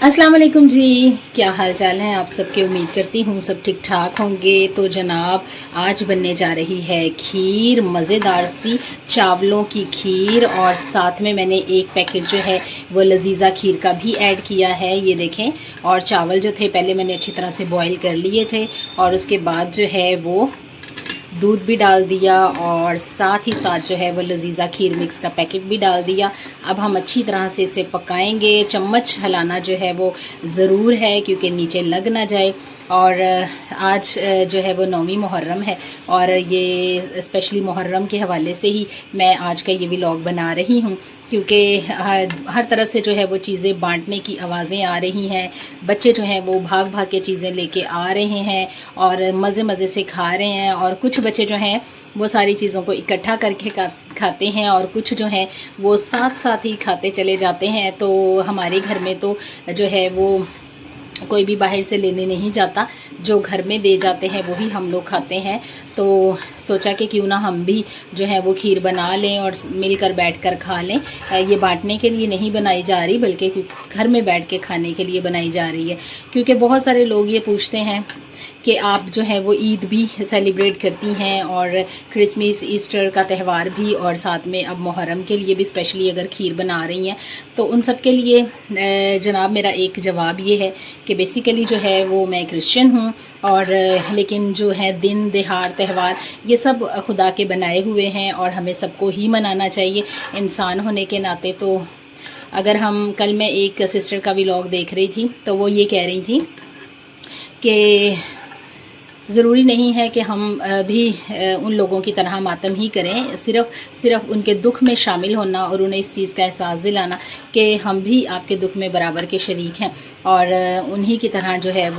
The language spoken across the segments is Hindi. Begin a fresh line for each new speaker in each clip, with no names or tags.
अस्सलाम वालेकुम जी। क्या हाल चाल है आप सबके। उम्मीद करती हूँ सब ठीक ठाक होंगे। तो जनाब आज बनने जा रही है खीर, मज़ेदार सी चावलों की खीर, और साथ में मैंने एक पैकेट जो है वो लजीज़ा खीर का भी ऐड किया है। ये देखें। और चावल जो थे पहले मैंने अच्छी तरह से बॉईल कर लिए थे, और उसके बाद जो है वो दूध भी डाल दिया, और साथ ही साथ जो है वो लजीज़ा खीर मिक्स का पैकेट भी डाल दिया। अब हम अच्छी तरह से इसे पकाएंगे। चम्मच हिलाना जो है वो ज़रूर है क्योंकि नीचे लग ना जाए। और आज जो है वो 9वीं मुहर्रम है, और ये स्पेशली मुहर्रम के हवाले से ही मैं आज का ये व्लॉग बना रही हूँ, क्योंकि हर तरफ से जो है वो चीज़ें बांटने की आवाज़ें आ रही हैं। बच्चे जो हैं वो भाग भाग के चीज़ें लेके आ रहे हैं और मज़े मज़े से खा रहे हैं, और कुछ बच्चे जो हैं वो सारी चीज़ों को इकट्ठा करके खाते हैं, और कुछ जो हैं वो साथ साथ ही खाते चले जाते हैं। तो हमारे घर में तो जो है वो कोई भी बाहर से लेने नहीं जाता, जो घर में दे जाते हैं वही हम लोग खाते हैं। तो सोचा कि क्यों ना हम भी जो है वो खीर बना लें और मिलकर बैठकर खा लें। ये बांटने के लिए नहीं बनाई जा रही, बल्कि घर में बैठ के खाने के लिए बनाई जा रही है। क्योंकि बहुत सारे लोग ये पूछते हैं कि आप जो है वो ईद भी सेलिब्रेट करती हैं, और क्रिसमस, ईस्टर का त्यौहार भी, और साथ में अब मुहर्रम के लिए भी स्पेशली अगर खीर बना रही हैं। तो उन सब के लिए जनाब मेरा एक जवाब ये है कि बेसिकली जो है वो मैं क्रिश्चियन हूँ, और लेकिन जो है दिन दिहाड़ त्यौहार ये सब खुदा के बनाए हुए हैं, और हमें सबको ही मनाना चाहिए इंसान होने के नाते। तो अगर हम कल मैं एक सिस्टर का व्लॉग देख रही थी, तो वो ये कह रही थी कि ज़रूरी नहीं है कि हम भी उन लोगों की तरह मातम ही करें। सिर्फ़ उनके दुख में शामिल होना और उन्हें इस चीज़ का एहसास दिलाना कि हम भी आपके दुख में बराबर के शरीक हैं, और उन्हीं की तरह जो है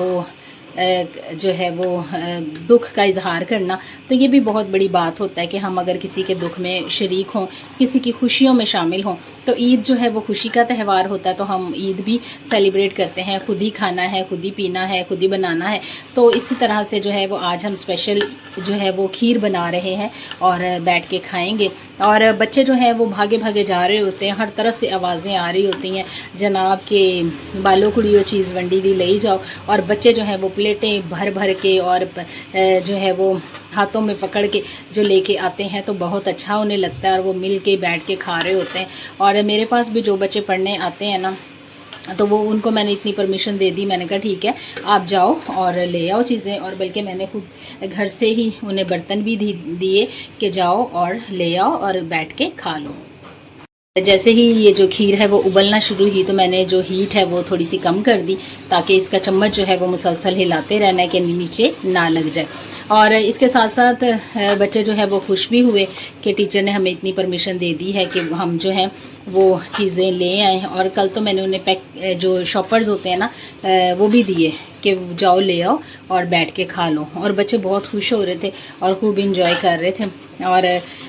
वो दुख का इजहार करना। तो ये भी बहुत बड़ी बात होता है कि हम अगर किसी के दुख में शरीक हों, किसी की खुशियों में शामिल हों। तो ईद जो है वो खुशी का त्यौहार होता है, तो हम ईद भी सेलिब्रेट करते हैं। खुद ही खाना है, खुद ही पीना है, खुद ही बनाना है। तो इसी तरह से जो है वो आज हम स्पेशल जो है वो खीर बना रहे हैं और बैठ के खाएंगे। और बच्चे जो हैं वो भागे भागे जा रहे होते हैं, हर तरफ से आवाज़ें आ रही होती हैं जनाब के बालो कुड़ियो चीज़ वंडी दी ले जाओ। और बच्चे जो हैं वो प्लेटें भर भर के और जो है वो हाथों में पकड़ के जो लेके आते हैं, तो बहुत अच्छा उन्हें लगता है, और वो मिल के बैठ के खा रहे होते हैं। और मेरे पास भी जो बच्चे पढ़ने आते हैं ना, तो वो उनको मैंने इतनी परमिशन दे दी। मैंने कहा ठीक है आप जाओ और ले आओ चीज़ें, और बल्कि मैंने खुद घर से ही उन्हें बर्तन भी दिए कि जाओ और ले आओ और बैठ के खा लो। जैसे ही ये जो खीर है वो उबलना शुरू हुई, तो मैंने जो हीट है वो थोड़ी सी कम कर दी, ताकि इसका चम्मच जो है वो मुसलसल हिलाते रहना है कि नीचे ना लग जाए। और इसके साथ साथ बच्चे जो है वो खुश भी हुए कि टीचर ने हमें इतनी परमिशन दे दी है कि हम जो है वो चीज़ें ले आएँ। और कल तो मैंने उन्हें जो शॉपर्स होते हैं ना वो भी दिए कि जाओ ले आओ और बैठ के खा लो। और बच्चे बहुत खुश हो रहे थे और खूब इंजॉय कर रहे थे। और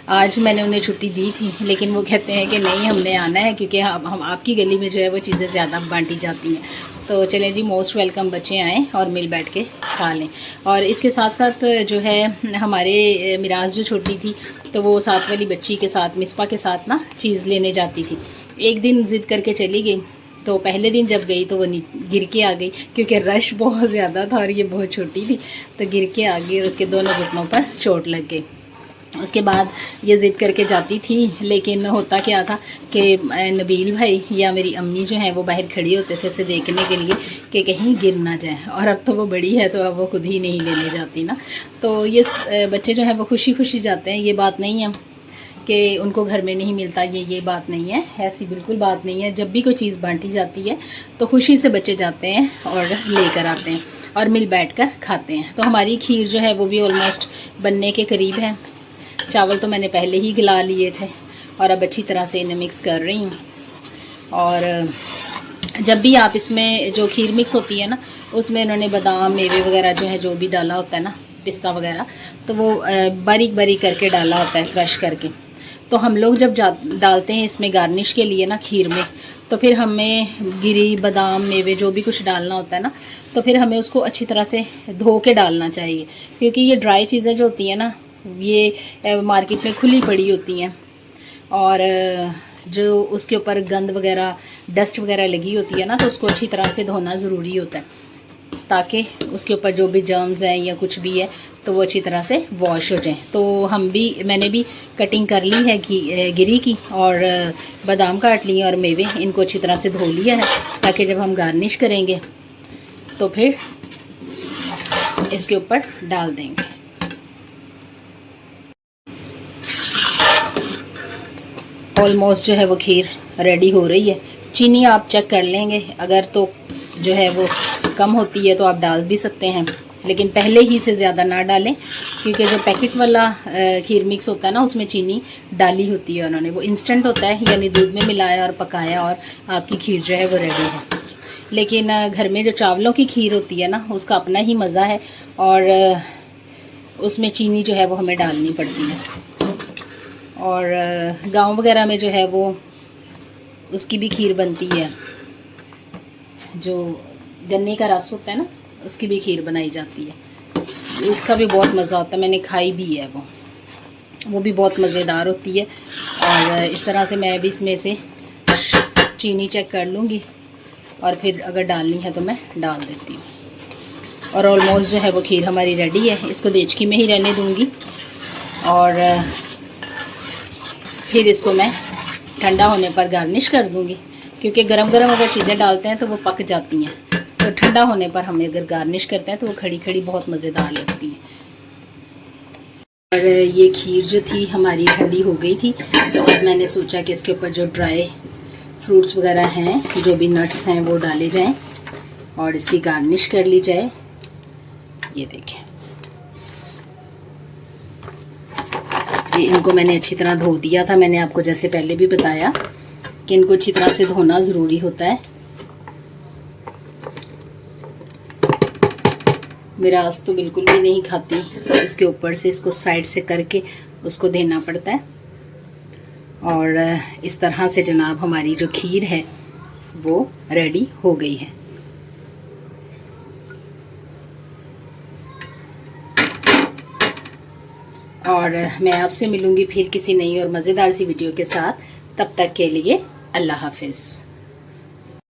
आज मैंने उन्हें छुट्टी दी थी, लेकिन वो कहते हैं कि नहीं हमने आना है, क्योंकि हम आपकी गली में जो है वो चीज़ें ज़्यादा बांटी जाती हैं। तो चलें जी, मोस्ट वेलकम, बच्चे आएँ और मिल बैठ के खा लें। और इसके साथ साथ जो है हमारे मिराज जो छोटी थी, तो वो साथ वाली बच्ची के साथ, मिसपा के साथ ना चीज़ लेने जाती थी। एक दिन ज़िद करके चली गई, तो पहले दिन जब गई तो वो गिर के आ गई, क्योंकि रश बहुत ज़्यादा था और ये बहुत छोटी थी, तो गिर के आ गई और उसके दोनों घुटनों पर चोट लग गई। उसके बाद ये ज़िद करके जाती थी, लेकिन होता क्या था कि नबील भाई या मेरी अम्मी जो हैं वो बाहर खड़ी होते थे उसे देखने के लिए कि कहीं गिर ना जाए। और अब तो वो बड़ी है तो अब वो खुद ही नहीं लेने जाती ना। तो ये बच्चे जो हैं वो खुशी खुशी जाते हैं। ये बात नहीं है कि उनको घर में नहीं मिलता, ये बात नहीं है, ऐसी बिल्कुल बात नहीं है। जब भी कोई चीज़ बांटी जाती है तो खुशी से बच्चे जाते हैं और लेकर आते हैं और मिल बैठ कर खाते हैं। तो हमारी खीर जो है वो भी ऑलमोस्ट बनने के करीब है। चावल तो मैंने पहले ही गला लिए थे और अब अच्छी तरह से इन्हें मिक्स कर रही हूँ। और जब भी आप इसमें जो खीर मिक्स होती है ना, उसमें इन्होंने बादाम, मेवे वगैरह जो है जो भी डाला होता है ना, पिस्ता वगैरह, तो वो बारीक बारीक करके डाला होता है, क्रश करके। तो हम लोग जब डालते हैं इसमें गार्निश के लिए ना खीर में, तो फिर हमें गिरी, बादाम, मेवे जो भी कुछ डालना होता है ना, तो फिर हमें उसको अच्छी तरह से धो के डालना चाहिए। क्योंकि ये ड्राई चीज़ें जो होती हैं ना, ये मार्केट में खुली पड़ी होती हैं, और जो उसके ऊपर गंद वगैरह डस्ट वगैरह लगी होती है ना, तो उसको अच्छी तरह से धोना ज़रूरी होता है ताकि उसके ऊपर जो भी जर्म्स हैं या कुछ भी है तो वो अच्छी तरह से वॉश हो जाए। तो मैंने भी कटिंग कर ली है गिरी की और बादाम काट लिए और मेवे इनको अच्छी तरह से धो लिया है ताकि जब हम गार्निश करेंगे तो फिर इसके ऊपर डाल देंगे। ऑलमोस्ट जो है वो खीर रेडी हो रही है। चीनी आप चेक कर लेंगे, अगर तो जो है वो कम होती है तो आप डाल भी सकते हैं, लेकिन पहले ही से ज़्यादा ना डालें क्योंकि जो पैकेट वाला खीर मिक्स होता है ना उसमें चीनी डाली होती है उन्होंने, वो इंस्टेंट होता है यानी दूध में मिलाया और पकाया और आपकी खीर जो है वो रेडी है। लेकिन घर में जो चावलों की खीर होती है ना उसका अपना ही मज़ा है और उसमें चीनी जो है वो हमें डालनी पड़ती है। और गांव वगैरह में जो है वो उसकी भी खीर बनती है, जो गन्ने का रस होता है ना उसकी भी खीर बनाई जाती है, उसका भी बहुत मज़ा होता है। मैंने खाई भी है, वो भी बहुत मज़ेदार होती है। और इस तरह से मैं भी इसमें से चीनी चेक कर लूँगी और फिर अगर डालनी है तो मैं डाल देती हूँ। और ऑलमोस्ट जो है वो खीर हमारी रेडी है, इसको देचकी में ही रहने दूँगी और फिर इसको मैं ठंडा होने पर गार्निश कर दूँगी क्योंकि गरम गरम अगर चीज़ें डालते हैं तो वो पक जाती हैं, तो ठंडा होने पर हम अगर गार्निश करते हैं तो वो खड़ी खड़ी बहुत मज़ेदार लगती है। और ये खीर जो थी हमारी ठंडी हो गई थी, तो अब मैंने सोचा कि इसके ऊपर जो ड्राई फ्रूट्स वगैरह हैं, जो भी नट्स हैं वो डाले जाएं और इसकी गार्निश कर ली जाए। ये देखें, ये इनको मैंने अच्छी तरह धो दिया था। मैंने आपको जैसे पहले भी बताया कि इनको अच्छी तरह से धोना ज़रूरी होता है। मेरा आस तो बिल्कुल भी नहीं खाती, इसके ऊपर से इसको साइड से करके उसको देना पड़ता है। और इस तरह से जनाब हमारी जो खीर है वो रेडी हो गई है। और मैं आपसे मिलूँगी फिर किसी नई और मज़ेदार सी वीडियो के साथ। तब तक के लिए अल्लाह हाफिज़।